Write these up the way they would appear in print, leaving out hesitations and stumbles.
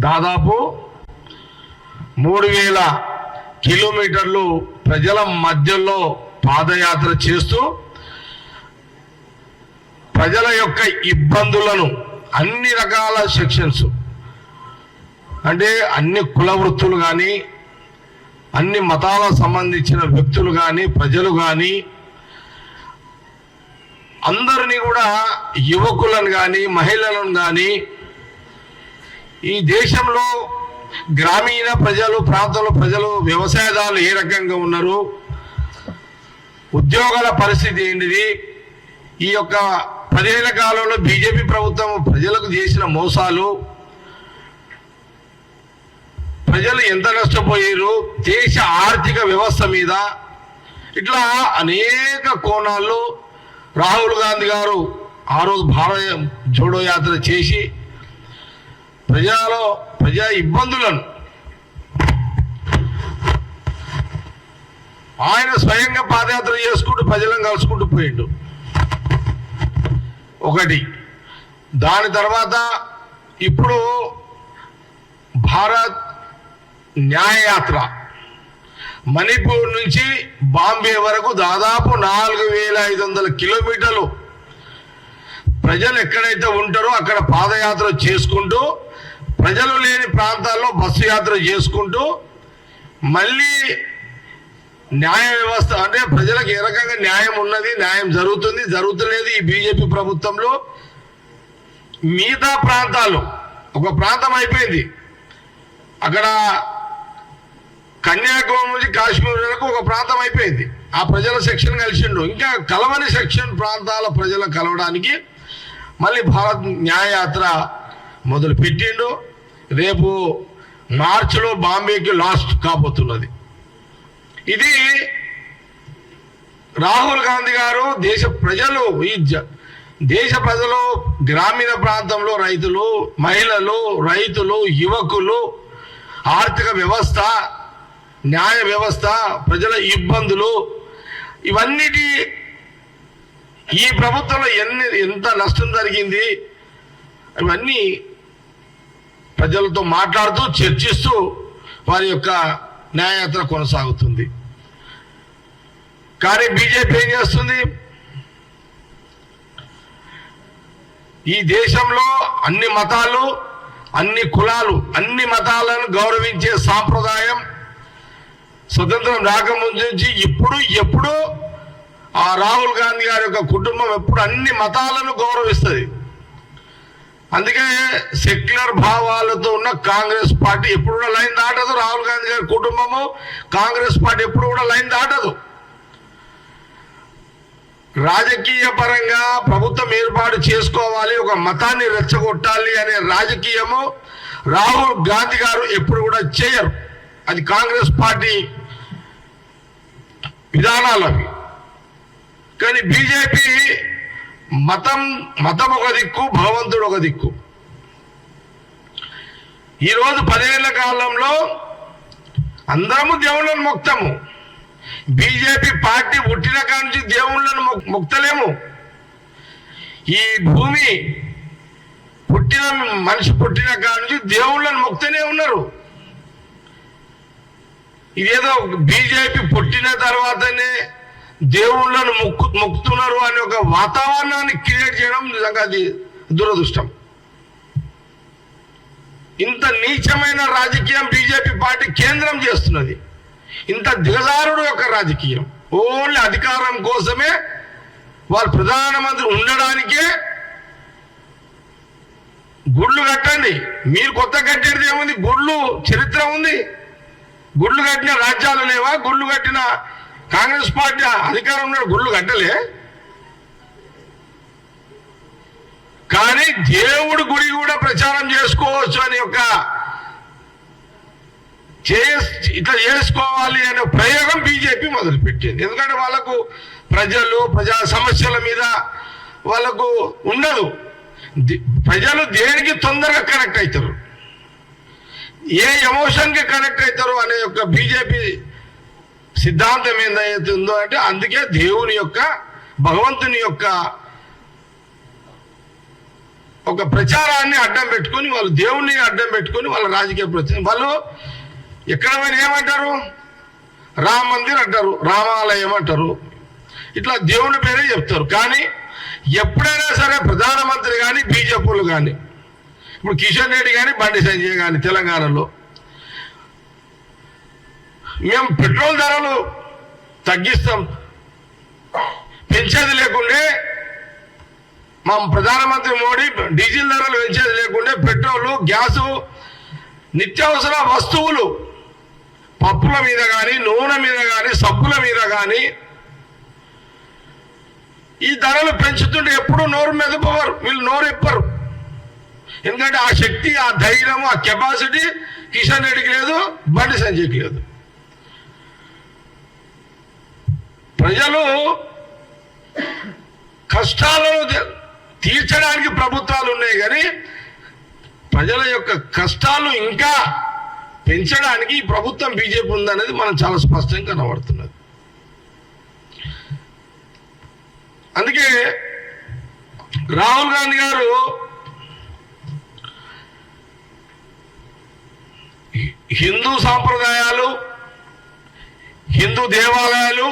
దాదాపు 3000 కిలోమీటర్లు ప్రజల మధ్యలో పాదయాత్ర చేస్తూ ప్రజల యొక్క ఇబ్బందులను అన్ని రకాల సెక్షన్స్ అంటే అన్ని కుల వృత్తులు కానీ అన్ని మతాలకు సంబంధించిన వ్యక్తులు కానీ ప్రజలు కానీ అందరినీ కూడా యువకులను కానీ మహిళలను కానీ ఈ దేశంలో గ్రామీణ ప్రజలు ప్రాంతంలో ప్రజలు వ్యవసాయదారులు ఏ రకంగా ఉన్నారు, ఉద్యోగాల పరిస్థితి ఏంటిది, ఈ యొక్క 10 ఏళ్ల కాలంలో బీజేపీ ప్రభుత్వం ప్రజలకు చేసిన మోసాలు, ప్రజలు ఎంత నష్టపోయారు, దేశ ఆర్థిక వ్యవస్థ మీద ఇట్లా అనేక కోణాల్లో రాహుల్ గాంధీ గారు ఆ రోజు భారత జోడో యాత్ర చేసి ప్రజా ఇబ్బందులను ఆయన స్వయంగా పాదయాత్ర చేసుకుంటూ ప్రజలను కలుసుకుంటూ పోయిండు ఒకటి. దాని తర్వాత ఇప్పుడు భారత్ న్యాయయాత్ర మణిపూర్ నుంచి బాంబే వరకు దాదాపు 4500 కిలోమీటర్లు ప్రజలు ఎక్కడైతే ఉంటారో అక్కడ పాదయాత్ర చేసుకుంటూ ప్రజలు లేని ప్రాంతాల్లో బస్సు యాత్ర చేసుకుంటూ మళ్ళీ న్యాయ వ్యవస్థ అంటే ప్రజలకు ఏ రకంగా న్యాయం ఉన్నది, న్యాయం జరుగుతలేదు ఈ బీజేపీ ప్రభుత్వంలో. మిగతా ప్రాంతాలు ఒక ప్రాంతం అయిపోయింది, అక్కడ కన్యాకుమారి నుంచి కాశ్మీర్ వరకు ఒక ప్రాంతం అయిపోయింది, ఆ ప్రజల సెక్షన్ కలిసిండు. ఇంకా కలవని సెక్షన్ ప్రాంతాల ప్రజలను కలవడానికి మళ్ళీ భారత్ న్యాయయాత్ర మొదలు పెట్టిండు. రేపు మార్చిలో బాంబేకి లాస్ట్ కాబోతున్నది. ఇది రాహుల్ గాంధీ గారు దేశ ప్రజలు గ్రామీణ ప్రాంతంలో రైతులు, మహిళలు, యువకులు, ఆర్థిక వ్యవస్థ, న్యాయ వ్యవస్థ, ప్రజల ఇబ్బందులు ఇవన్నిటి ఈ ప్రభుత్వంలో ఎంత నష్టం జరిగింది ఇవన్నీ ప్రజలతో మాట్లాడుతూ చర్చిస్తూ వారి యొక్క న్యాయయాత్ర కొనసాగుతుంది. కానీ బీజేపీ ఏం చేస్తుంది? ఈ దేశంలో అన్ని మతాలు, అన్ని కులాలు, అన్ని మతాలను గౌరవించే సాంప్రదాయం స్వతంత్రం రాకముందు నుంచి ఎప్పుడు ఆ రాహుల్ గాంధీ గారి యొక్క కుటుంబం ఎప్పుడు అన్ని మతాలను గౌరవిస్తుంది. అందుకే సెక్యులర్ భావాలతో ఉన్న కాంగ్రెస్ పార్టీ ఎప్పుడు కూడా లైన్ దాటదు. రాహుల్ గాంధీ గారి కుటుంబము కాంగ్రెస్ పార్టీ ఎప్పుడు కూడా లైన్ దాటదు. రాజకీయ పరంగా ప్రభుత్వం ఏర్పాటు చేసుకోవాలి, ఒక మతాన్ని రెచ్చగొట్టాలి అనే రాజకీయము రాహుల్ గాంధీ గారు ఎప్పుడు కూడా చేయరు. అది కాంగ్రెస్ పార్టీ విధానాలు అవి. కానీ బీజేపీ మతం ఒక దిక్కు, భగవంతుడు ఒక దిక్కు. ఈరోజు 10 ఏళ్ల కాలంలో అందరము దేవుళ్ళను మొక్తాము. బీజేపీ పార్టీ పుట్టిన కాడ నుంచి దేవుళ్ళను మొక్తలేము. ఈ భూమి మనిషి పుట్టిన కాడ నుంచి దేవుళ్ళను మొక్తూనే ఉన్నారు. ఇదేదో బీజేపీ పుట్టిన తర్వాతనే దేవుళ్ళను మొక్కుతున్నారు అనే ఒక వాతావరణాన్ని క్రియేట్ చేయడం నిజంగా అది దురదృష్టం. ఇంత నీచమైన రాజకీయం బీజేపీ పార్టీ కేంద్రం చేస్తున్నది. ఇంత దిగజారుడు యొక్క రాజకీయం, ఓన్లీ అధికారం కోసమే, వాళ్ళు ప్రధానమంత్రి ఉండడానికే. గుళ్ళు కట్టండి, మీరు కొత్త కట్టేది ఏముంది? గుళ్ళు చరిత్ర ఉంది. గుళ్ళు కట్టిన రాజ్యాలు లేవా? గుళ్ళు కట్టిన కాంగ్రెస్ పార్టీ అధికారం ఉన్న గుళ్ళు కట్టలే. కానీ దేవుడి గుడి కూడా ప్రచారం చేసుకోవచ్చు అని ఒక ఇట్లా చేసుకోవాలి అనే ప్రయోగం బీజేపీ మొదలుపెట్టింది. ఎందుకంటే వాళ్ళకు ప్రజా సమస్యల మీద వాళ్ళకు ఉండదు. ప్రజలు దేనికి తొందరగా కనెక్ట్ అవుతారు, ఏ ఎమోషన్కి కనెక్ట్ అవుతారు అనే యొక్క బీజేపీ సిద్ధాంతం ఏదైతుందో అంటే అందుకే దేవుని యొక్క భగవంతుని యొక్క ఒక ప్రచారాన్ని అడ్డం పెట్టుకొని, వాళ్ళు దేవుణ్ణి అడ్డం పెట్టుకొని వాళ్ళ రాజకీయ ప్రచారం, వాళ్ళు ఎక్కడ ఏమంటారు, రామ మందిర్ అంటారు, రామాలయం అంటారు, ఇట్లా దేవుని పేరే చెప్తారు. కానీ ఎప్పుడైనా సరే ప్రధానమంత్రి కానీ బీజేపీలు కానీ, ఇప్పుడు కిషన్ రెడ్డి కానీ బండి సంజయ్ కానీ తెలంగాణలో మేము పెట్రోల్ ధరలు తగ్గిస్తాం, పెంచేది లేకుండే, మా ప్రధానమంత్రి మోడీ డీజిల్ ధరలు పెంచేది లేకుండే పెట్రోలు, గ్యాసు, నిత్యావసర వస్తువులు, పప్పుల మీద కానీ, నూనె మీద కానీ, సబ్బుల మీద కానీ ఈ ధరలు పెంచుతుంటే ఎప్పుడు నోరు మెదపవారు, వీళ్ళు నోరు ఎప్పరు. ఎందుకంటే ఆ శక్తి, ఆ ధైర్యం, ఆ కెపాసిటీ కిషన్ రెడ్డికి లేదు, బండి సంజయ్కి లేదు. ప్రజలు కష్టాలను తీర్చడానికి ప్రభుత్వాలు ఉన్నాయి, కానీ ప్రజల యొక్క కష్టాలు ఇంకా పెంచడానికి ఈ ప్రభుత్వం బీజేపీ ఉందనేది మనం చాలా స్పష్టంగా కనబడుతున్నది. అందుకే రాహుల్ గాంధీ గారు హిందూ సాంప్రదాయాలు, హిందూ దేవాలయాలు,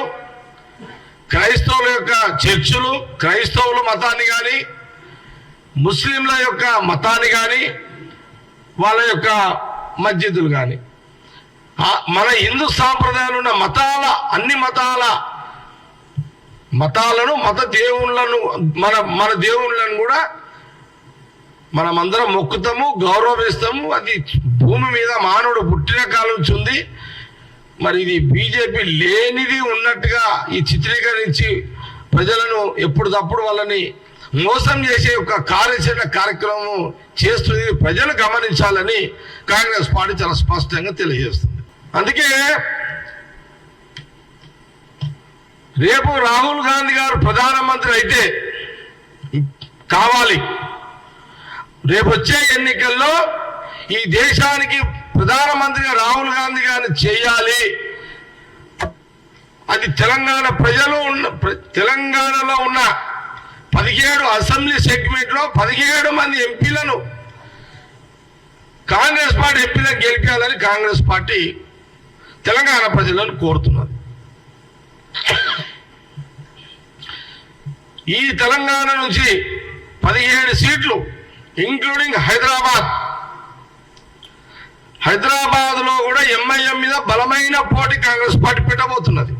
క్రైస్తవుల యొక్క చర్చిలు, క్రైస్తవుల మతాన్ని కానీ, ముస్లింల యొక్క మతాన్ని కానీ, వాళ్ళ యొక్క మస్జిదులు కానీ, మన హిందూ సాంప్రదాయాలు ఉన్న అన్ని మతాలను, మత దేవుళ్ళను, మన దేవుళ్ళను కూడా మనమందరం మొక్కుతాము, గౌరవిస్తాము. అది భూమి మీద మానవుడు పుట్టిన కాలం నుంచి ఉంది. మరి ఇది బీజేపీ లేనిది ఉన్నట్టుగా ఈ చిత్రీకరించి ప్రజలను ఎప్పుడప్పుడు వాళ్ళని మోసం చేసే ఒక కార్యక్రమం చేస్తుంది. ప్రజలు గమనించాలని కాంగ్రెస్ పార్టీ చాలా స్పష్టంగా తెలియజేస్తుంది. అందుకే రేపు రాహుల్ గాంధీ గారు ప్రధానమంత్రి అయితే కావాలి, రేపు వచ్చే ఎన్నికల్లో ఈ దేశానికి ప్రధానమంత్రిగా రాహుల్ గాంధీ గారిని చేయాలి. అది తెలంగాణలో ఉన్న 17 అసెంబ్లీ సెగ్మెంట్ లో 17 మంది ఎంపీలను కాంగ్రెస్ పార్టీ ఎంపీలను గెలిపించాలని కాంగ్రెస్ పార్టీ తెలంగాణ ప్రజలను కోరుతున్నది. ఈ తెలంగాణ నుంచి 17 సీట్లు ఇంక్లూడింగ్ హైదరాబాద్ లో కూడా ఎంఐఎం మీద బలమైన పోటీ కాంగ్రెస్ పార్టీ పెట్టబోతున్నది.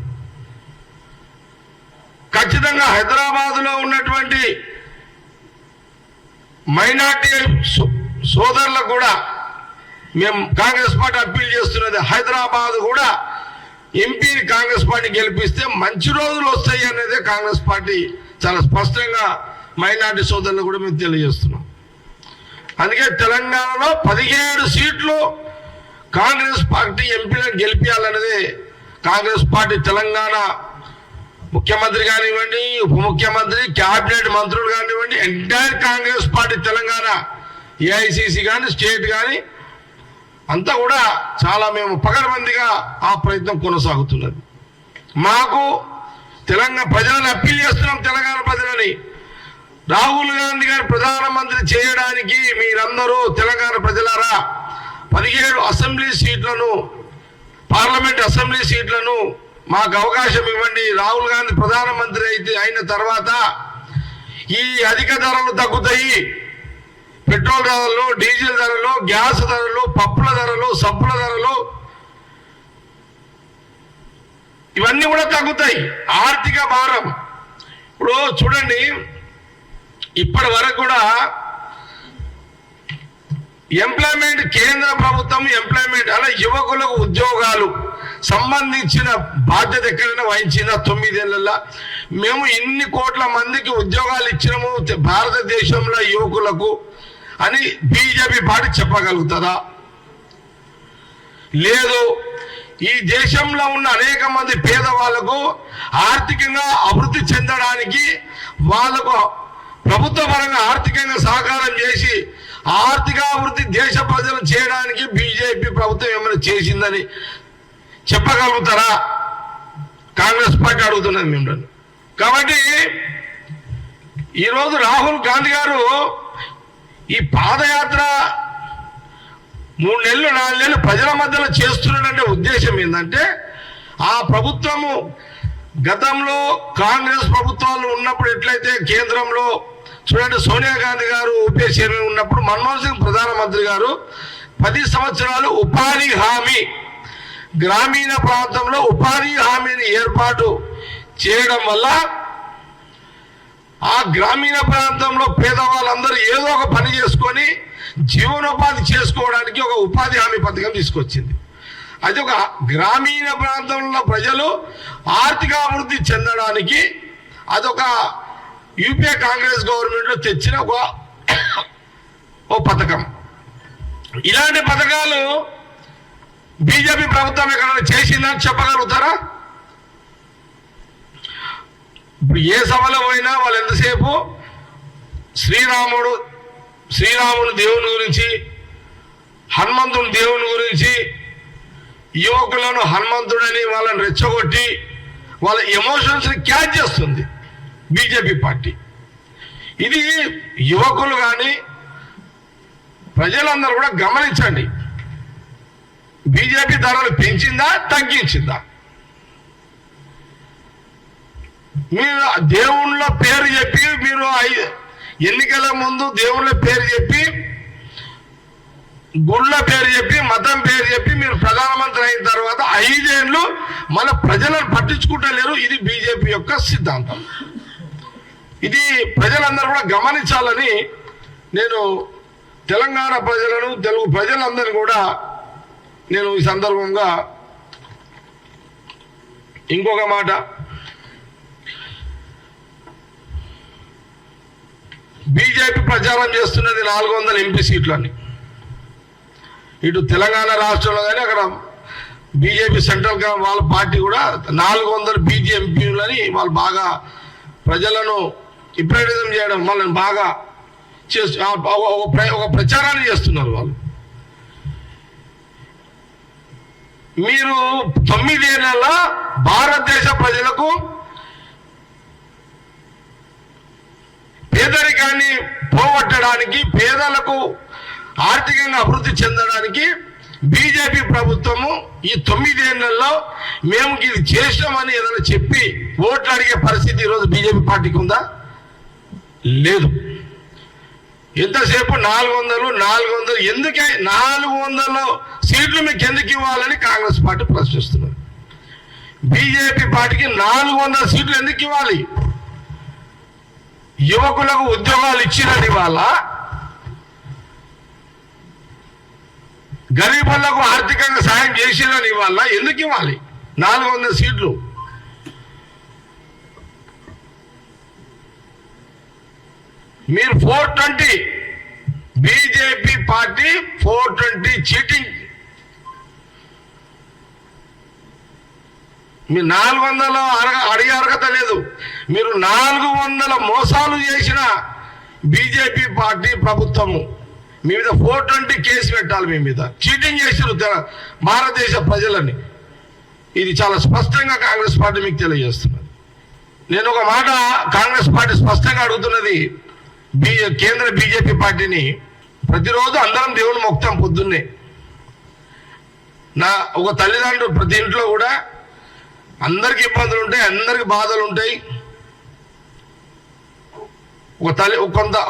ఖచ్చితంగా హైదరాబాద్ లో ఉన్నటువంటి మైనార్టీ సోదరులకు కూడా మేము కాంగ్రెస్ పార్టీ అప్పీల్ చేస్తున్నది, హైదరాబాద్ కూడా ఎంపీని కాంగ్రెస్ పార్టీ గెలిపిస్తే మంచి రోజులు వస్తాయి అనేది కాంగ్రెస్ పార్టీ చాలా స్పష్టంగా మైనార్టీ సోదరులు కూడా మేము తెలియజేస్తున్నాం. అందుకే తెలంగాణలో 17 సీట్లు కాంగ్రెస్ పార్టీ ఎంపీలను గెలిపించాలనేది కాంగ్రెస్ పార్టీ తెలంగాణ ముఖ్యమంత్రి కానివ్వండి, ఉప ముఖ్యమంత్రి, క్యాబినెట్ మంత్రులు కానివ్వండి, entire Congress party Telangana AICC కానీ, స్టేట్ కానీ అంతా కూడా చాలా మేము పకడ్బందీగా ఆ ప్రయత్నం కొనసాగుతున్నది. మాకు తెలంగాణ ప్రజలను అప్పీల్ చేస్తున్నాం, తెలంగాణ ప్రజలని రాహుల్ గాంధీ గారు ప్రధానమంత్రి చేయడానికి మీరందరూ తెలంగాణ ప్రజలారా 17 అసెంబ్లీ సీట్లను, పార్లమెంట్ అసెంబ్లీ సీట్లను మాకు అవకాశం ఇవ్వండి. రాహుల్ గాంధీ ప్రధానమంత్రి అయిన తర్వాత ఈ అధిక ధరలు తగ్గుతాయి, పెట్రోల్ ధరలు, డీజిల్ ధరలు, గ్యాస్ ధరలు, పప్పుల ధరలు, సబ్బుల ధరలు ఇవన్నీ కూడా తగ్గుతాయి. ఆర్థిక భారం ఇప్పుడు చూడండి, ఇప్పటి వరకు కూడా ఎంప్లాయ్మెంట్, కేంద్ర ప్రభుత్వం ఎంప్లాయ్మెంట్ అలా యువకులకు ఉద్యోగాలు సంబంధించిన బాధ్యత ఎక్కడైనా వహించిందా? 9 ఏళ్లలో మేము ఇన్ని కోట్ల మందికి ఉద్యోగాలు ఇచ్చినాము భారతదేశంలో యువకులకు అని బీజేపీ పార్టీ చెప్పగలుగుతుందా? లేదు. ఈ దేశంలో ఉన్న అనేక మంది పేదవాళ్లకు ఆర్థికంగా అభివృద్ధి చెందడానికి వాళ్ళకు ప్రభుత్వ పరంగా ఆర్థికంగా సహకారం చేసి ఆర్థికాభివృద్ధి దేశ ప్రజలు చేయడానికి బీజేపీ ప్రభుత్వం ఏమైనా చేసిందని చెప్పగలుగుతారా? కాంగ్రెస్ పార్టీ అడుగుతున్నది మిమ్మల్ని. కాబట్టి ఈరోజు రాహుల్ గాంధీ గారు ఈ పాదయాత్ర 3 నెలలు 4 నెలలు ప్రజల మధ్యలో చేస్తున్నాడంటే ఉద్దేశం ఏంటంటే ఆ ప్రభుత్వము గతంలో కాంగ్రెస్ ప్రభుత్వాలు ఉన్నప్పుడు ఎట్లయితే కేంద్రంలో చూడండి సోనియా గాంధీ గారు యూపీఏ చైర్మన్ ఉన్నప్పుడు మన్మోహన్ సింగ్ ప్రధానమంత్రి గారు 10 సంవత్సరాలు ఉపాధి హామీ గ్రామీణ ప్రాంతంలో ఉపాధి హామీని ఏర్పాటు చేయడం వల్ల ఆ గ్రామీణ ప్రాంతంలో పేదవాళ్ళందరూ ఏదో ఒక పని చేసుకొని జీవనోపాధి చేసుకోవడానికి ఒక ఉపాధి హామీ పథకం తీసుకొచ్చింది. అది ఒక గ్రామీణ ప్రాంతంలో ప్రజలు ఆర్థిక అభివృద్ధి చెందడానికి అదొక యూపీఏ కాంగ్రెస్ గవర్నమెంట్లో తెచ్చిన ఒక పథకం. ఇలాంటి పథకాలు బీజేపీ ప్రభుత్వం ఎక్కడైనా చేసిందని చెప్పగలుగుతారా? ఇప్పుడు ఏ సభలో పోయినా వాళ్ళు ఎంతసేపు శ్రీరాముని దేవుని గురించి, హనుమంతుని దేవుని గురించి, యువకులను హనుమంతుడని వాళ్ళని రెచ్చగొట్టి వాళ్ళ ఎమోషన్స్ని క్యాచ్ చేస్తుంది బీజేపీ పార్టీ. ఇది యువకులు కానీ ప్రజలందరూ కూడా గమనించండి. బీజేపీ ధరలు పెంచిందా తగ్గించిందా? మీరు దేవుళ్ళ పేరు చెప్పి మీరు ఎన్నికల ముందు దేవుళ్ళ పేరు చెప్పి గుళ్ళ పేరు చెప్పి మతం పేరు చెప్పి మీరు ప్రధానమంత్రి అయిన తర్వాత 5 ఏళ్ళు మన ప్రజలను పట్టించుకుంటలేరు. ఇది బీజేపీ యొక్క సిద్ధాంతం. ఇది ప్రజలందరూ కూడా గమనించాలని నేను తెలంగాణ ప్రజలను తెలుగు ప్రజలందరినీ కూడా నేను ఈ సందర్భంగా ఇంకొక మాట, బీజేపీ ప్రచారం చేస్తున్నది 400 ఎంపీ సీట్లని. ఇటు తెలంగాణ రాష్ట్రంలో కానీ అక్కడ బీజేపీ సెంట్రల్ వాళ్ళ పార్టీ కూడా 400 బీజేపీ ఎంపీలని వాళ్ళు బాగా ప్రజలను హిప్నటిజం చేయడం, వాళ్ళని బాగా ఒక ప్రచారాన్ని చేస్తున్నారు వాళ్ళు. మీరు 9 ఏళ్ల భారతదేశ ప్రజలకు పేదరికాన్ని పోగొట్టడానికి, పేదలకు ఆర్థికంగా అభివృద్ధి చెందడానికి బీజేపీ ప్రభుత్వము ఈ 9 ఏళ్లలో మేము ఇది చేసామని ఏదైనా చెప్పి ఓట్లు అడిగే పరిస్థితి ఈరోజు బీజేపీ పార్టీకి ఉందా? లేదు. ఎంతసేపు 400 ఎందుకే 400 సీట్లు మీకు ఎందుకు ఇవ్వాలని కాంగ్రెస్ పార్టీ ప్రశ్నిస్తున్నారు. బీజేపీ పార్టీకి 400 సీట్లు ఎందుకు ఇవ్వాలి? యువకులకు ఉద్యోగాలు ఇచ్చినది వాళ్ళ, గరీబులకు ఆర్థికంగా సాయం చేసినని వాళ్ళ, ఎందుకు ఇవ్వాలి 400 సీట్లు? మీరు 420 బీజేపీ పార్టీ 420 చీటింగ్. మీరు 400 అడిగే అర్హత లేదు. మీరు 400 మోసాలు చేసిన బీజేపీ పార్టీ ప్రభుత్వము మీ మీద 420 కేసు పెట్టాలి. మీ మీద చీటింగ్ చేసారు భారతదేశ ప్రజలని. ఇది చాలా స్పష్టంగా కాంగ్రెస్ పార్టీ మీకు తెలియజేస్తున్నది. నేను ఒక మాట కాంగ్రెస్ పార్టీ స్పష్టంగా అడుగుతున్నది కేంద్ర బీజేపీ పార్టీని. ప్రతిరోజు అందరం దేవుని మొక్కుతాం పొద్దున్నే. ఒక తల్లిదండ్రులు ప్రతి ఇంట్లో కూడా అందరికి ఇబ్బందులు ఉంటాయి, అందరికి బాధలు ఉంటాయి.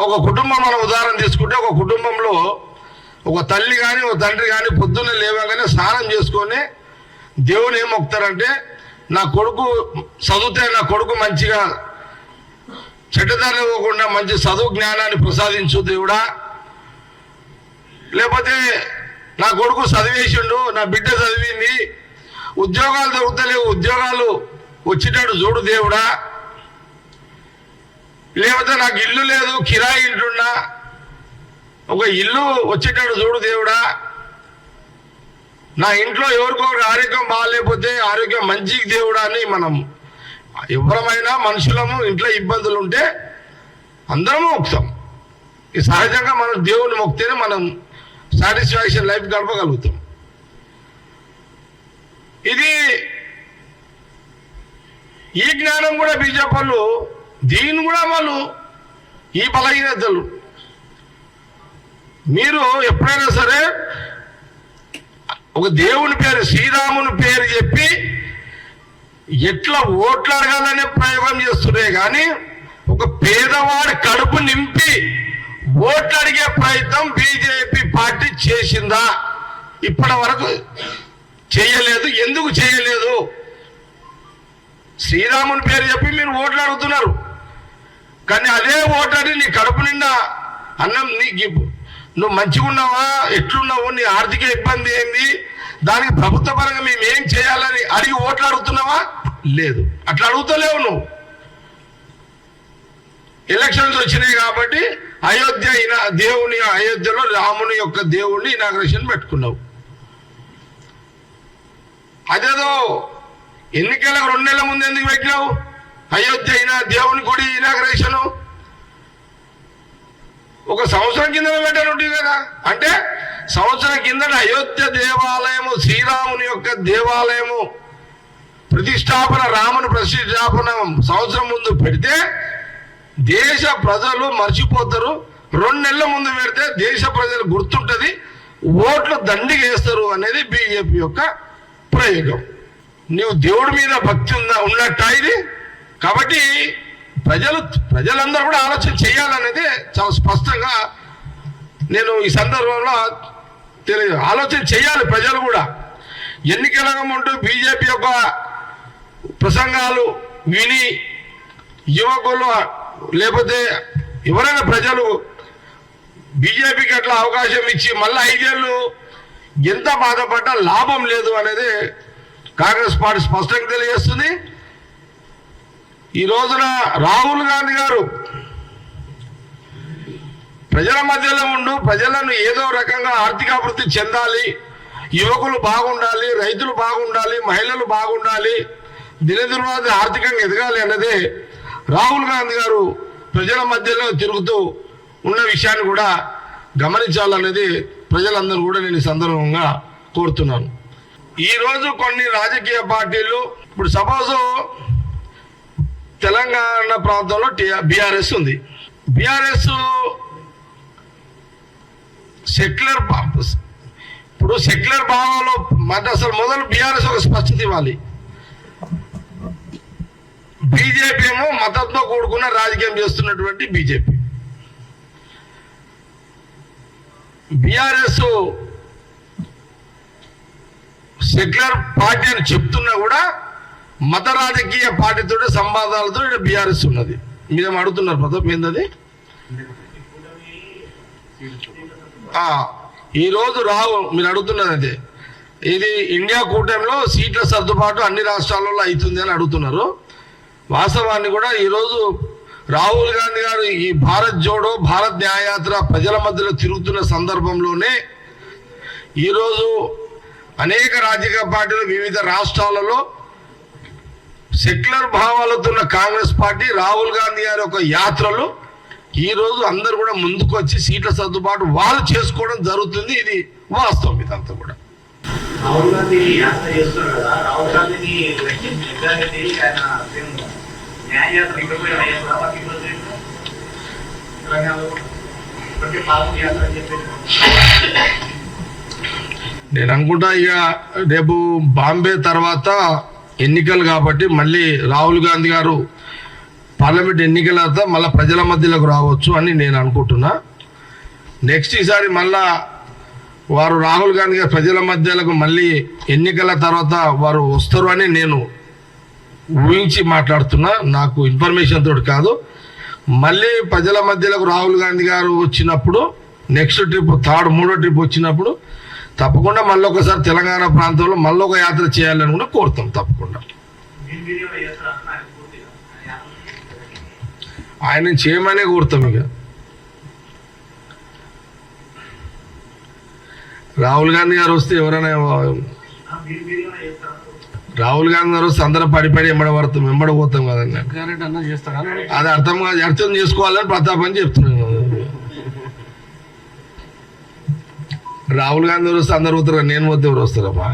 ఒక కుటుంబం మనం ఉదాహరణ తీసుకుంటే, ఒక కుటుంబంలో ఒక తల్లి కానీ ఒక తండ్రి కానీ పొద్దున్నే లేవగానే స్నానం చేసుకొని దేవుని ఏం మొక్కుతారంటే, నా కొడుకు చదివితే నా కొడుకు మంచిగా చెడ్డదారి ఇవ్వకుండా మంచి చదువు జ్ఞానాన్ని ప్రసాదించు దేవుడా, లేకపోతే నా కొడుకు చదివేసిండు, నా బిడ్డ చదివింది, ఉద్యోగాలు దొరుకుతలేవు, ఉద్యోగాలు వచ్చేటట్టు చూడు దేవుడా, లేకపోతే నాకు ఇల్లు లేదు కిరాయి ఇంటున్నా, ఒక ఇల్లు వచ్చేటట్టు చూడు దేవుడా, నా ఇంట్లో ఎవరికొకరు ఆరోగ్యం బాగాలేకపోతే ఆరోగ్యం మంచికి దేవుడా అని మనం ఎవరమైనా మనుషులము ఇంట్లో ఇబ్బందులు ఉంటే అందరము మొక్కుతాం. ఈ సహజంగా మనం దేవుని మొక్కితేనే మనం సాటిస్ఫాక్షన్ లైఫ్ గడపగలుగుతాం. ఇది ఈ జ్ఞానం కూడా బీజేపీ వాళ్ళు, దీన్ని కూడా వాళ్ళు ఈ బలహీనతలు మీరు ఎప్పుడైనా సరే ఒక దేవుని పేరు శ్రీరాముని పేరు చెప్పి ఎట్లా ఓట్లు అడగాలనే ప్రయోగం చేస్తున్నాయి కానీ ఒక పేదవాడి కడుపు నింపి ఓట్లు అడిగే ప్రయత్నం బీజేపీ పార్టీ చేసిందా? ఇప్పటి వరకు చేయలేదు. ఎందుకు చేయలేదు? శ్రీరాముని పేరు చెప్పి మీరు ఓట్లు అడుగుతున్నారు కానీ అదే ఓటని నీ కడుపు నిండా అన్నం నీకు నువ్వు మంచిగా ఉన్నావా, ఎట్లున్నావు, నీ ఆర్థిక ఇబ్బంది ఏంది, దానికి ప్రభుత్వ పరంగా మేము ఏం చేయాలని అడిగి ఓట్లు అడుగుతున్నావా? లేదు, అట్లా అడుగుతలేవు నువ్వు. ఎలక్షన్స్ వచ్చినాయి కాబట్టి అయోధ్యలో రాముని యొక్క దేవుణ్ణి ఇనాగ్రేషన్ పెట్టుకున్నావు. అదేదో ఎన్నికలకు 2 నెలల ముందు ఎందుకు పెట్టినావు? అయోధ్య దేవుని గుడి ఇనాగ్రేషను ఒక సంవత్సరం కింద పెట్టనుంటుంది కదా. అంటే సంవత్సరం కింద అయోధ్య దేవాలయము, శ్రీరాముని యొక్క దేవాలయము ప్రతిష్టాపన, రాముని ప్రతిష్టాపన సంవత్సరం ముందు పెడితే దేశ ప్రజలు మర్చిపోతారు. 2 నెలల ముందు పెడితే దేశ ప్రజలు గుర్తుంటది, ఓట్లు దండిగా వేస్తారు అనేది బీజేపీ యొక్క ప్రయోగం. దేవుడి మీద భక్తి ఉన్నట్ట ఇది. కాబట్టి ప్రజలందరూ కూడా ఆలోచన చేయాలనేది చాలా స్పష్టంగా నేను ఈ సందర్భంలో ఆలోచన చేయాలి. ప్రజలు కూడా ఎన్నికల ముందు బీజేపీ యొక్క ప్రసంగాలు విని యువకులు లేకపోతే ఎవరైనా ప్రజలు బీజేపీకి అట్లా అవకాశం ఇచ్చి మళ్ళీ 5 ఏళ్ళు ఎంత బాధపడ్డా లాభం లేదు అనేది కాంగ్రెస్ పార్టీ స్పష్టంగా తెలియజేస్తుంది. ఈ రోజున రాహుల్ గాంధీ గారు ప్రజల మధ్యలో ఉండు ప్రజలను ఏదో రకంగా ఆర్థిక అభివృద్ధి చెందాలి, యువకులు బాగుండాలి, రైతులు బాగుండాలి, మహిళలు బాగుండాలి, దినదినవాది ఆర్థికంగా ఎదగాలి అన్నదే రాహుల్ గాంధీ గారు ప్రజల మధ్యలో తిరుగుతూ ఉన్న విషయాన్ని కూడా గమనించాలనేది ప్రజలందరూ కూడా నేను ఈ సందర్భంగా కోరుతున్నాను. ఈరోజు కొన్ని రాజకీయ పార్టీలు ఇప్పుడు సపోజ్ తెలంగాణ ప్రాంతంలో బీఆర్ఎస్ ఉంది. బీఆర్ఎస్ సెక్యులర్ ఇప్పుడు సెక్యులర్ భావంలో అసలు మొదలు బీఆర్ఎస్ ఒక స్పష్టత ఇవ్వాలి. బీజేపీ ఏమో మతంతో కూడుకున్న రాజకీయం చేస్తున్నటువంటి బీజేపీ. బీఆర్ఎస్ సెక్యులర్ పార్టీ అని చెప్తున్నా కూడా మత రాజకీయ పార్టీతో సంవాదాలతో బీఆర్ఎస్ ఉన్నది. మీరేమో అడుగుతున్నారు ప్రతాప్ ఏంటది? ఈరోజు మీరు అడుగుతున్నది అదే, ఇది ఇండియా కూటమిలో సీట్ల సర్దుబాటు అన్ని రాష్ట్రాలలో అవుతుంది అని అడుగుతున్నారు. వాస్తవాన్ని కూడా ఈరోజు రాహుల్ గాంధీ గారు ఈ భారత్ జోడో భారత్ న్యాయయాత్ర ప్రజల మధ్యలో తిరుగుతున్న సందర్భంలోనే ఈరోజు అనేక రాజకీయ పార్టీలు వివిధ రాష్ట్రాలలో సెక్యులర్ భావాలతో ఉన్న కాంగ్రెస్ పార్టీ రాహుల్ గాంధీ గారి ఒక యాత్రలు ఈరోజు అందరూ కూడా ముందుకు వచ్చి సీట్ల సర్దుబాటు వాళ్ళు చేసుకోవడం జరుగుతుంది. ఇది వాస్తవం. ఇదంతా కూడా రాహుల్ గాంధీ యాత్ర చేస్తున్నారు కదా, రాహుల్ గాంధీని న్యాయయాత్ర నేను అనుకుంటా ఇక రేపు బాంబే తర్వాత ఎన్నికలు కాబట్టి మళ్ళీ రాహుల్ గాంధీ గారు పార్లమెంట్ ఎన్నికల తర్వాత మళ్ళీ ప్రజల మధ్యలోకి రావచ్చు అని నేను అనుకుంటున్నా. నెక్స్ట్ ఈసారి మళ్ళా వారు రాహుల్ గాంధీ గారు ప్రజల మధ్యలోకి మళ్ళీ ఎన్నికల తర్వాత వారు వస్తారు అని నేను ఊహించి మాట్లాడుతున్నా. నాకు ఇన్ఫర్మేషన్ తోటి కాదు. మళ్ళీ ప్రజల మధ్యలోకి రాహుల్ గాంధీ గారు వచ్చినప్పుడు నెక్స్ట్ ట్రిప్ మూడో ట్రిప్ వచ్చినప్పుడు తప్పకుండా మళ్ళీ ఒకసారి తెలంగాణ ప్రాంతంలో మళ్ళీ ఒక యాత్ర చేయాలని కూడా కోరుతాం. తప్పకుండా ఆయన చేయమనే కోరుతాం. ఇక రాహుల్ గాంధీ గారు వస్తే ఎవరైనా రాహుల్ గాంధీ గారు వస్తే అందరం పడి వెంబడపోతాం కదండి. అది అర్థం చేసుకోవాలని ప్రతాప్ అని చెప్తున్నాను. రాహుల్ గాంధీ గారు వస్తే అందరు పోతారు, నేను పోతే ఎవరు వస్తారమ్మా?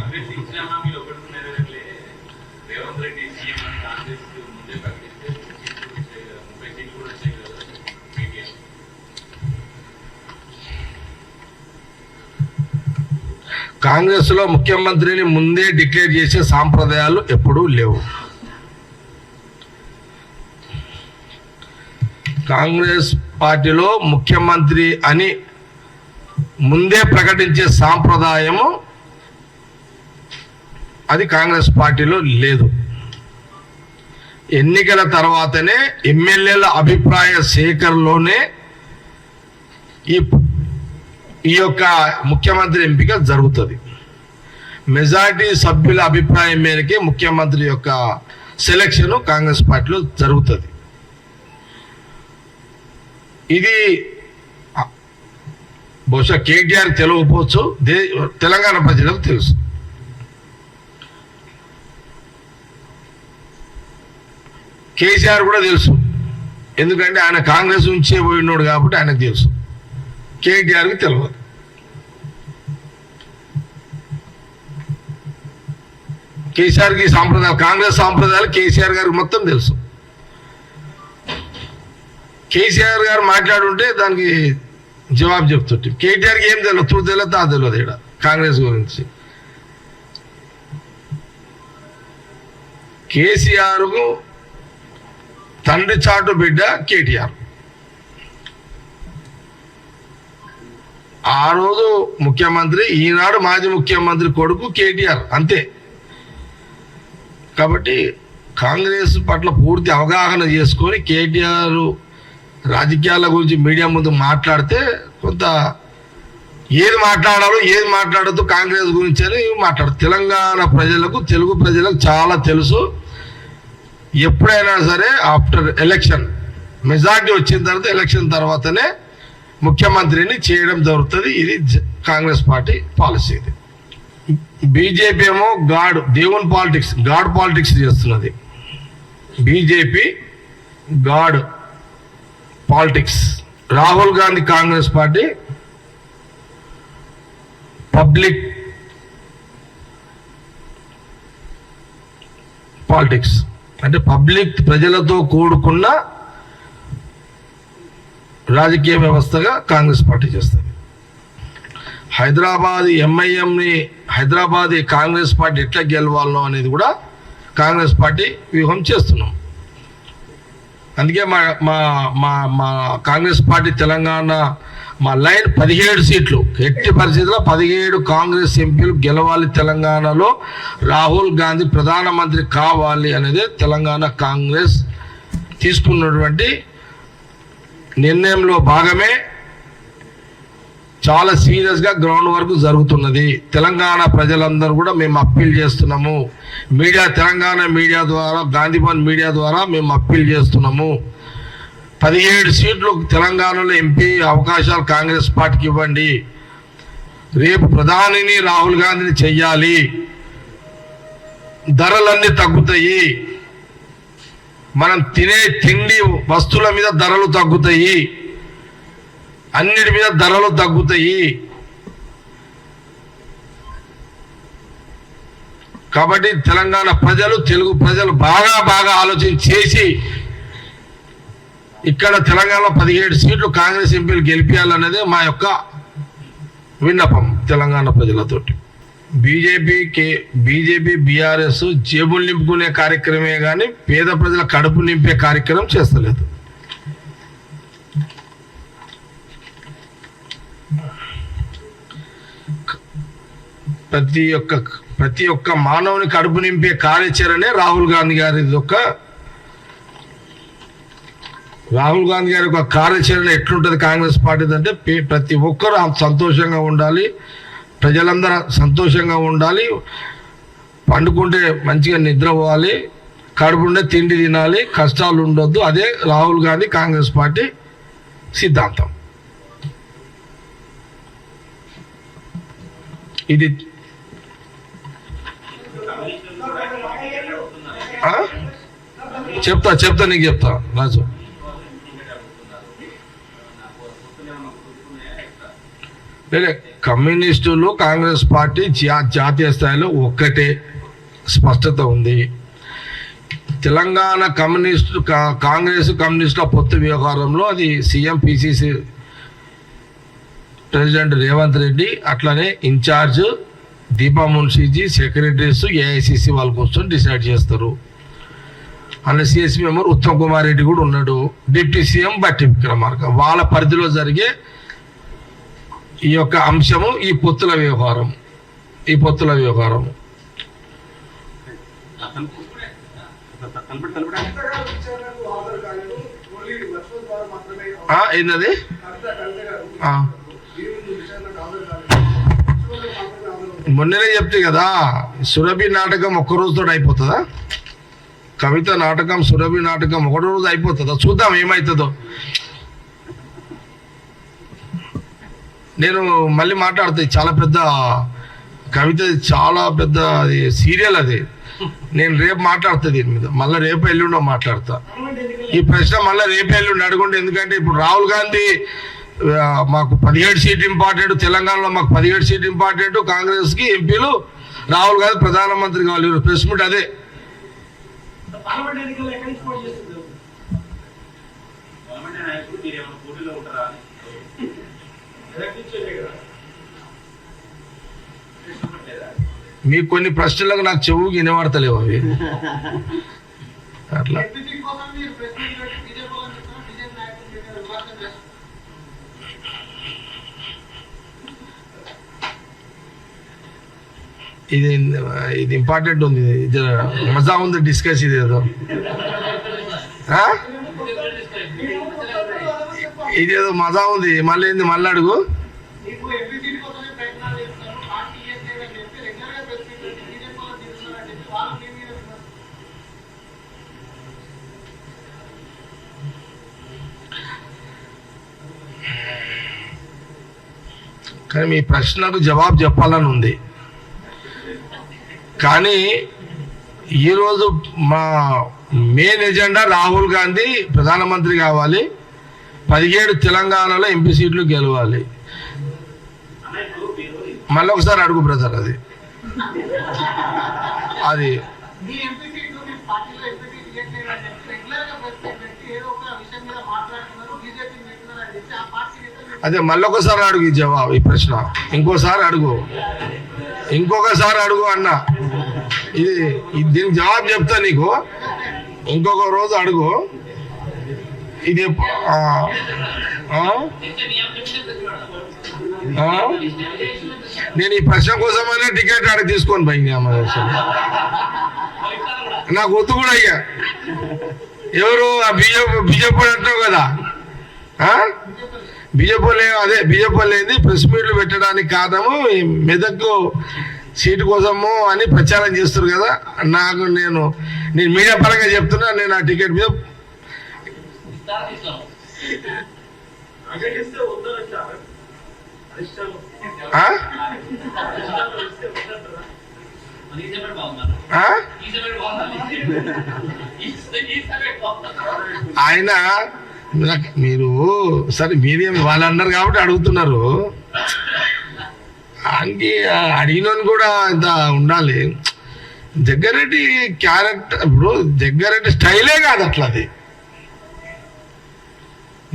కాంగ్రెస్లో ముఖ్యమంత్రిని ముందే డిక్లేర్ చేసే సాంప్రదాయాలు ఎప్పుడూ లేవు. కాంగ్రెస్ పార్టీలో ముఖ్యమంత్రి అని ముందే ప్రకటించే సాంప్రదాయము అది కాంగ్రెస్ పార్టీలో లేదు. ఎన్నికల తర్వాతనే ఎమ్మెల్యేల అభిప్రాయ సేకరణలోనే ఈ యొక్క ముఖ్యమంత్రి ఎంపిక జరుగుతుంది. మెజారిటీ సభ్యుల అభిప్రాయం మేరకే ముఖ్యమంత్రి యొక్క సెలక్షన్ కాంగ్రెస్ పార్టీలో జరుగుతుంది. ఇది బహుశా కేటీఆర్ తెలియకపోవచ్చు, తెలంగాణ ప్రజలకు తెలుసు. కేసీఆర్ కూడా తెలుసు, ఎందుకంటే ఆయన కాంగ్రెస్ నుంచే పోయినాడు కాబట్టి ఆయనకు తెలుసు. కేటీఆర్కి తెలియదు. కేసీఆర్కి సాంప్రదాయాలు, కాంగ్రెస్ సాంప్రదాయాలు కేసీఆర్ గారికి మొత్తం తెలుసు. కేసీఆర్ గారు మాట్లాడుంటే దానికి జవాబు చెప్తుంటే, కేటీఆర్కి ఏం తెలియదు, తూ తెలియదు తా తెలియదు ఇక్కడ కాంగ్రెస్ గురించి. కేసీఆర్కు తండ్రి చాటు బిడ్డ కేటీఆర్. ఆ రోజు ముఖ్యమంత్రి, ఈనాడు మాజీ ముఖ్యమంత్రి కొడుకు కేటీఆర్, అంతే. కాబట్టి కాంగ్రెస్ పట్ల పూర్తి అవగాహన చేసుకొని కేటీఆర్ రాజకీయాల గురించి మీడియా ముందు మాట్లాడితే కొంత ఏది మాట్లాడాలో ఏది మాట్లాడద్దు కాంగ్రెస్ గురించి అని మాట్లాడదు. తెలంగాణ ప్రజలకు, తెలుగు ప్రజలకు చాలా తెలుసు. ఎప్పుడైనా సరే ఆఫ్టర్ ఎలక్షన్ మెజార్టీ వచ్చిన తర్వాత, ఎలక్షన్ తర్వాతనే ముఖ్యమంత్రిని చేయడం జరుగుతుంది. ఇది కాంగ్రెస్ పార్టీ పాలసీ. ఇది బీజేపీ ఏమో దేవుని పాలిటిక్స్, గాడ్ పాలిటిక్స్ చేస్తున్నది. BJP God politics. Rahul Gandhi Congress party public politics, అంటే పబ్లిక్, ప్రజలతో కూడుకున్న రాజకీయ వ్యవస్థగా కాంగ్రెస్ పార్టీ చేస్తుంది. హైదరాబాద్ ఎంఐఎంని, హైదరాబాద్ కాంగ్రెస్ పార్టీ ఎట్లా గెలవాలో అనేది కూడా కాంగ్రెస్ పార్టీ వ్యూహం చేస్తున్నాం. అందుకే మా మా మా మా కాంగ్రెస్ పార్టీ తెలంగాణ మా లైన్ 17 సీట్లు, ఎట్టి పరిస్థితుల్లో 17 కాంగ్రెస్ ఎంపీలు గెలవాలి. తెలంగాణలో రాహుల్ గాంధీ ప్రధానమంత్రి కావాలి అనేది తెలంగాణ కాంగ్రెస్ తీసుకున్నటువంటి నిర్ణయంలో భాగమే. చాలా సీరియస్గా గ్రౌండ్ వర్క్ జరుగుతున్నది. తెలంగాణ ప్రజలందరూ కూడా మేము అప్పీల్ చేస్తున్నాము. మీడియా, తెలంగాణ మీడియా ద్వారా, గాంధీభవన్ మీడియా ద్వారా మేము అప్పీల్ చేస్తున్నాము. 17 సీట్లు తెలంగాణలో ఎంపీ అవకాశాలు కాంగ్రెస్ పార్టీకి ఇవ్వండి. రేపు ప్రధానిని రాహుల్ గాంధీని చెయ్యాలి. ధరలన్నీ తగ్గుతాయి. మనం తినే తిండి వస్తువుల మీద ధరలు తగ్గుతాయి. అన్నిటి మీద ధరలు తగ్గుతాయి. కాబట్టి తెలంగాణ ప్రజలు, తెలుగు ప్రజలు బాగా ఆలోచన చేసి ఇక్కడ తెలంగాణలో 17 సీట్లు కాంగ్రెస్ ఎంపీలు గెలిపించాలనేదే మా యొక్క విన్నపం తెలంగాణ ప్రజలతోటి. బీజేపీ బీఆర్ఎస్ జేబులు నింపుకునే కార్యక్రమే కానీ పేద ప్రజల కడుపు నింపే కార్యక్రమం చేస్తలేదు. ప్రతి ఒక్క మానవుని కడుపు నింపే కార్యాచరణే రాహుల్ గాంధీ గారి యొక్క కార్యాచరణ ఎట్లుంటుంది కాంగ్రెస్ పార్టీ అంటే, ప్రతి ఒక్కరు సంతోషంగా ఉండాలి, ప్రజలందరూ సంతోషంగా ఉండాలి, పండుకుంటే మంచిగా నిద్రపోవాలి, కడుపుండే తిండి తినాలి, కష్టాలు ఉండొద్దు. అదే రాహుల్ గాంధీ కాంగ్రెస్ పార్టీ సిద్ధాంతం. ఇది చెప్తా నీకు చెప్తా రాజు. కమ్యూనిస్టులు, కాంగ్రెస్ పార్టీ జాతీయ స్థాయిలో ఒక్కటే స్పష్టత ఉంది. తెలంగాణ కాంగ్రెస్ కమ్యూనిస్టుల పొత్తు వ్యవహారంలో అది CM PCC president Revanth Reddy, అట్లనే ఇన్ఛార్జ్ దీపా మున్షీజీ సెక్రటరీస్ ఏఐసిసి వాళ్ళు కూర్చొని డిసైడ్ చేస్తారు. అందులో సిఎస్పీ మెంబర్ ఉత్తమ్ కుమార్ రెడ్డి కూడా ఉన్నాడు, డిప్యూటీ సీఎం బట్టి విక్రమార్క. వాళ్ళ పరిధిలో జరిగే ఈ యొక్క అంశము ఈ పొత్తుల వ్యవహారం. ఏంటది? మొన్ననే చెప్తే కదా, సురభి నాటకం ఒక్క రోజుతో అయిపోతుందా? కవిత నాటకం, సురభి నాటకం ఒకటో రోజు అయిపోతుందా? చూద్దాం ఏమవుతుందో. నేను మళ్ళీ మాట్లాడతాయి, చాలా పెద్ద కవిత, చాలా పెద్ద అది సీరియల్ అది. నేను రేపు మాట్లాడతా దీని మీద, మళ్ళీ రేపు ఎల్లుండో మాట్లాడతా. ఈ ప్రశ్న మళ్ళీ రేపు ఎల్లుండి అడగండి. ఎందుకంటే ఇప్పుడు రాహుల్ గాంధీ మాకు 17 సీట్ ఇంపార్టెంట్, తెలంగాణలో మాకు 17 సీట్ ఇంపార్టెంట్, కాంగ్రెస్కి ఎంపీలు, రాహుల్ గాంధీ ప్రధానమంత్రి కావాలి. ప్రెస్ మీట్ అదే. మీకు కొన్ని ప్రశ్నలకు నాకు చెవుకి వినబడతలేవు అవి. అట్లా ఇది ఇంపార్టెంట్ ఉంది, ఇది మజా ఉంది డిస్కస్. ఇది ఏదో ఇదేదో మజా ఉంది. మళ్ళీ ఏంది? మళ్ళీ అడుగు. కానీ మీ ప్రశ్నకు జవాబు చెప్పాలని ఉంది. కానీ ఈరోజు మా మెయిన్ ఎజెండా రాహుల్ గాంధీ ప్రధానమంత్రి కావాలి, 17 తెలంగాణలో ఎంపీ సీట్లు గెలవాలి. మళ్ళీ ఒకసారి అడుగు బ్రదర్. అది అదే మళ్ళీ ఒకసారి అడుగు ఈ జవాబు, ఈ ప్రశ్న ఇంకోసారి అడుగు, ఇంకొకసారి అడుగు అన్న. ఇది దీనికి జవాబు చెప్తా నీకు, ఇంకొక రోజు అడుగు. ఇది నేను ఈ ప్రశ్న కోసమైనా టికెట్ అడిగి తీసుకొని పోయింది. నాకు వద్దు కూడా అయ్యా. ఎవరు బీజేపీ అంటున్నావు కదా, బీజేపీ లేదు ప్రెస్ మీట్లు పెట్టడానికి కారణము మెదక్ సీటు కోసము అని ప్రచారం చేస్తారు కదా. నేను మీడియా పరంగా చెప్తున్నా, నేను ఆ టికెట్ మీద ఆయన మీరు సరే మీరేమి వాళ్ళు అన్నారు కాబట్టి అడుగుతున్నారు. ఆయనకి అడిగినోని కూడా ఇంత ఉండాలి. జగ్గారెడ్డి క్యారెక్టర్, ఇప్పుడు జగ్గారెడ్డి స్టైలే కాదు అట్లా. అది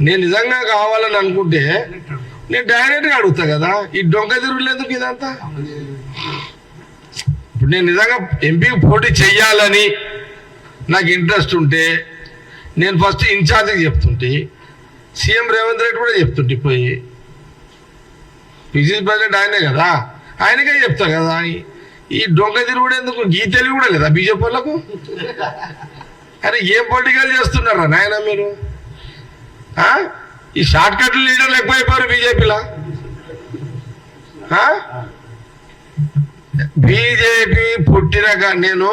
నేను నిజంగా కావాలని అనుకుంటే నేను డైరెక్ట్గా అడుగుతా కదా, ఈ డొంక తిరుగులేందుకు ఇదంతా. ఇప్పుడు నేను నిజంగా ఎంపీకి పోటీ చెయ్యాలని నాకు ఇంట్రెస్ట్ ఉంటే నేను ఫస్ట్ ఇన్ఛార్జికి చెప్తుంటే, సీఎం రేవంత్ రెడ్డి కూడా చెప్తుంటే, పోయి పిసిసి ప్రెసిడెంట్ ఆయనే కదా, ఆయనకే చెప్తా కదా. ఈ డొంక తిరుగుడు ఎందుకు? ఈ తెలివి కూడా లేదా బీజేపీ వాళ్ళకు? అరే ఏం పొలిటికల్ చేస్తున్నారా నాయన మీరు? ఈ షార్ట్ కట్లు లీడర్లు ఎక్కువైపోయారు బీజేపీలో. బీజేపీ పుట్టినాక నేను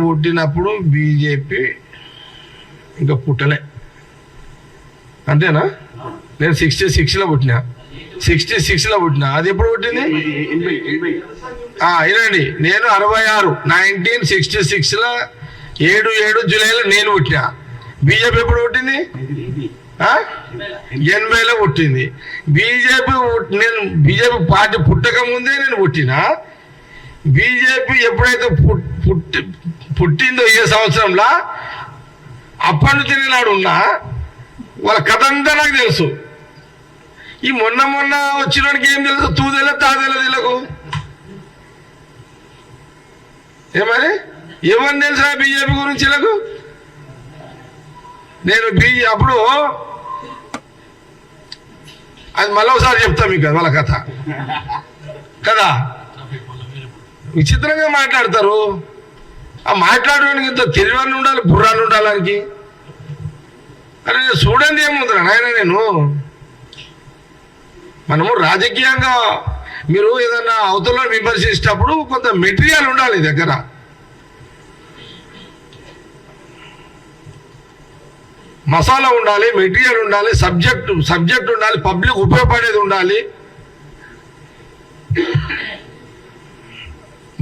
పుట్టినప్పుడు బీజేపీ ఇంకా పుట్టలే, అంతేనా? నేను 66లో పుట్టినా, 66లో పుట్టినా. అది ఎప్పుడు పుట్టింది? ఇదండి, నేను 66, 1966లో 7 జూలైలో నేను పుట్టినా. బీజేపీ ఎప్పుడు పుట్టింది? 80లో పుట్టింది. నేను బీజేపీ పార్టీ పుట్టక ముందే నేను పుట్టినా. బీజేపీ ఎప్పుడైతే పుట్టిందో ఏ సంవత్సరంలో, అప్పటి నుంచి నేను ఉన్నా. వాళ్ళ కథ అంతా నాకు తెలుసు. ఈ మొన్న వచ్చినోడికి ఏం తెలుసు? తూదెల తాదెల వీళ్ళకు ఏమని ఏమని తెలుసా బీజేపీ గురించి వీళ్ళకు? నేను అప్పుడు అది మళ్ళీ ఒకసారి చెప్తా మీకు వాళ్ళ కథ కదా. విచిత్రంగా మాట్లాడతారు. ఆ మాట్లాడడానికి ఇంత తెలివని ఉండాలి, బుర్రాన్ని ఉండాలానికి. అరే చూడండి ఏముందిరా నాయన, నేను మనము రాజకీయంగా మీరు ఏదన్నా అవతల విమర్శించేటప్పుడు కొంత మెటీరియల్ ఉండాలి దగ్గర. మసాలా ఉండాలి, మెటీరియల్ ఉండాలి, సబ్జెక్ట్ ఉండాలి, పబ్లిక్ ఉపయోగపడేది ఉండాలి.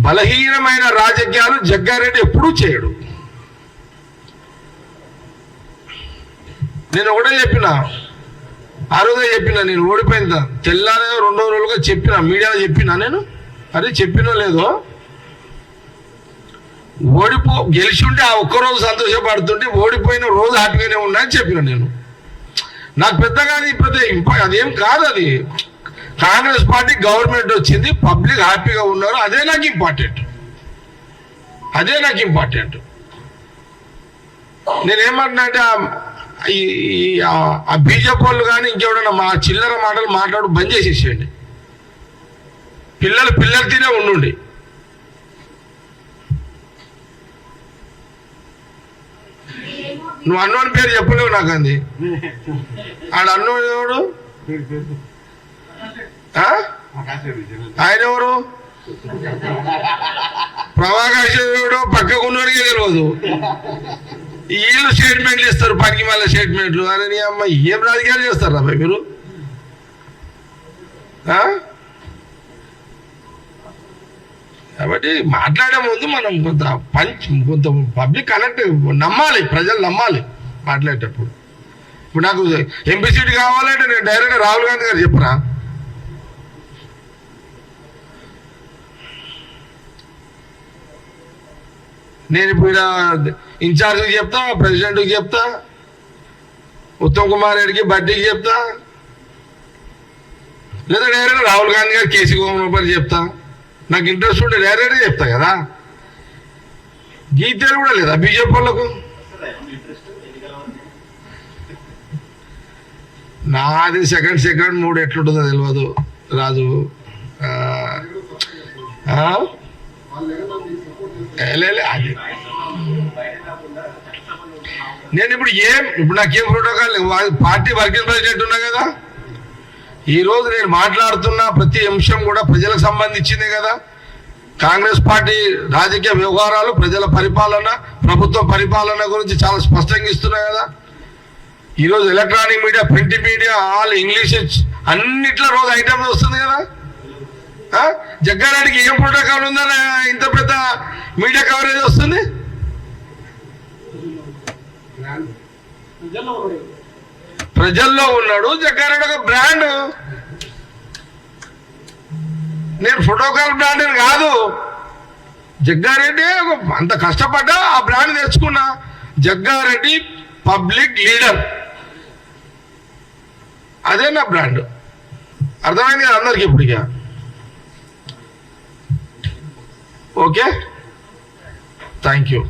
బలహీనమైన రాజకీయాలు జగ్గారెడ్డి ఎప్పుడూ చేయడు. నేను ఒకటే చెప్పిన, ఆ రోజే చెప్పిన, నేను ఓడిపోయిందా తెల్లారే 2 రోజులుగా చెప్పిన, మీడియాలో చెప్పినా నేను. అరే చెప్పినో లేదో, గెలిచి ఉంటే ఆ ఒక్కరోజు సంతోషపడుతుంటే ఓడిపోయిన రోజు హ్యాపీగానే ఉన్నా అని చెప్పిన నేను. నాకు పెద్దగా అదేం కాదు. అది కాంగ్రెస్ పార్టీ గవర్నమెంట్ వచ్చింది, పబ్లిక్ హ్యాపీగా ఉన్నారు, అదే నాకు ఇంపార్టెంట్. నేనేమంటున్నా అంటే ఆ బీజేపీ వాళ్ళు కానీ ఇంకెవడన్నా మా చిల్లర మాటలు మాట్లాడు బంద్ చేసేసేయండి. పిల్లలు తీరే ఉండుండి. నువ్వు అన్నోని పేరు చెప్పలేవు నాకు. అంది ఆడ అన్నోడు ఎవడు? ఆయన ఎవరు? ప్రభాకర్ పక్కకున్నోడికే తెలియదు. వీళ్ళు స్టేట్మెంట్లు ఇస్తారు, పనికి మళ్ళీ స్టేట్మెంట్లు. అరే నీ అమ్మ ఏం రాజకీయాలు చేస్తారు అబ్బాయి మీరు? కాబట్టి మాట్లాడే ముందు మనం కొంత పబ్లిక్ కనెక్ట్ నమ్మాలి, ప్రజలు నమ్మాలి మాట్లాడేటప్పుడు. ఇప్పుడు నాకు ఎంపీ సీట్ కావాలంటే నేను డైరెక్ట్ రాహుల్ గాంధీ గారు చెప్పరా? నేను ఇప్పుడు ఇన్ఛార్జ్కి చెప్తా, ప్రెసిడెంట్కి చెప్తా, ఉత్తమ్ కుమార్ రెడ్డికి బడ్డీకి చెప్తా, లేదా డైరెక్ట్ రాహుల్ గాంధీ గారు కేసీ గోవర్నర్ చెప్తా. నాకు ఇంట్రెస్ట్ ఉంటే డైరెక్ట్గా చెప్తా కదా. గీతలు కూడా లేదా బీజేపీ వాళ్ళకు? నాది సెకండ్ 3 ఎట్లుంటుందో తెలియదు రాజు. అది నేను ఇప్పుడు నాకేం ప్రోటోకాల్, పార్టీ వర్కింగ్ ప్రెసిడెంట్ ఉన్నా కదా. ఈరోజు నేను మాట్లాడుతున్న ప్రతి అంశం కూడా ప్రజలకు సంబంధించిందే కదా. కాంగ్రెస్ పార్టీ రాజకీయ వ్యవహారాలు, ప్రజల పరిపాలన, ప్రభుత్వ పరిపాలన గురించి చాలా స్పష్టంగా ఇస్తున్నా కదా. ఈరోజు electronic media, print media, all English అన్నిట్లో రోజు ఐటమ్స్ వస్తుంది కదా. జగ్గారెడ్డికి ఏం ప్రోటోకాల్ ఉందని ఇంత పెద్ద మీడియా కవరేజ్ వస్తుంది? ప్రజల్లో ఉన్నాడు జగ్గారెడ్డి, ఒక బ్రాండ్. నేను ప్రోటోకాల్ బ్రాండ్ కాదు, జగ్గారెడ్డి అంత కష్టపడ్డా ఆ బ్రాండ్ తెచ్చుకున్నా. జగ్గారెడ్డి పబ్లిక్ లీడర్, అదే నా బ్రాండ్. అర్థమైంది కదా అందరికి ఇప్పుడు? ఇక ఓకే, థ్యాంక్ యూ.